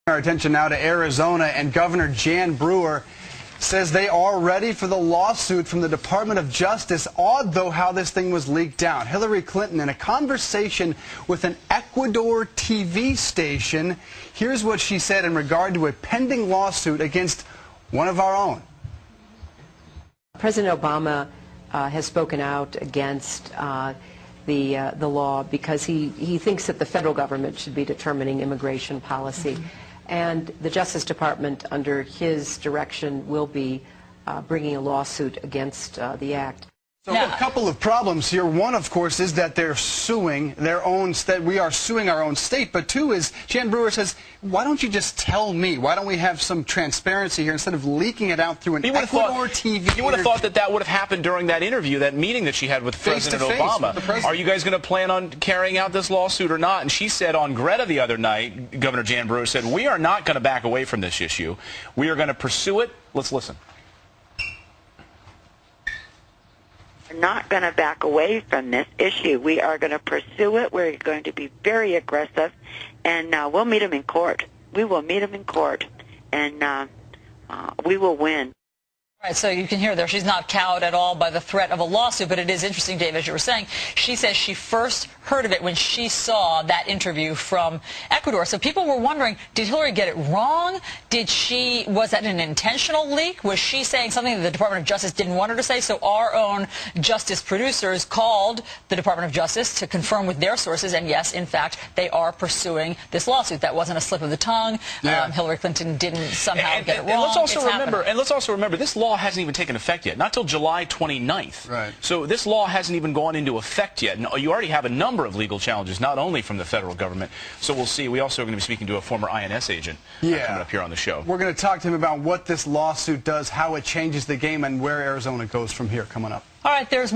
Our attention now to Arizona, and Governor Jan Brewer says they are ready for the lawsuit from the Department of Justice. Odd, though, how this thing was leaked out. Hillary Clinton, in a conversation with an Ecuador TV station, here's what she said in regard to a pending lawsuit against one of our own. President Obama has spoken out against the law because he thinks that the federal government should be determining immigration policy. And the Justice Department, under his direction, will be bringing a lawsuit against the act. So a couple of problems here. One, of course, is that they're suing their own state. We are suing our own state. But two is, Jan Brewer says, why don't you just tell me? Why don't we have some transparency here instead of leaking it out through an Ecuador TV? You would have thought that that would have happened during that interview, that meeting that she had with President Obama. Are you guys going to plan on carrying out this lawsuit or not? And she said on Greta the other night, Governor Jan Brewer said, we are not going to back away from this issue. We are going to pursue it. Let's listen. We're not going to back away from this issue. We are going to pursue it. We're going to be very aggressive, and we'll meet them in court. We will meet them in court, and we will win. All right, so you can hear there, she's not cowed at all by the threat of a lawsuit, but it is interesting, Dave, as you were saying, she says she first heard of it when she saw that interview from Ecuador. So people were wondering, did Hillary get it wrong? Was that an intentional leak? Was she saying something that the Department of Justice didn't want her to say? So our own justice producers called the Department of Justice to confirm with their sources, and yes, in fact, they are pursuing this lawsuit. That wasn't a slip of the tongue. Yeah. Hillary Clinton didn't somehow get it wrong. And let's also remember, this law hasn't even taken effect yet, not till July 29th. Right. So this law hasn't even gone into effect yet. And you already have a number of legal challenges, not only from the federal government. So we'll see. We also are going to be speaking to a former INS agent coming up here on the show. We're going to talk to him about what this lawsuit does, how it changes the game, and where Arizona goes from here coming up. All right, there's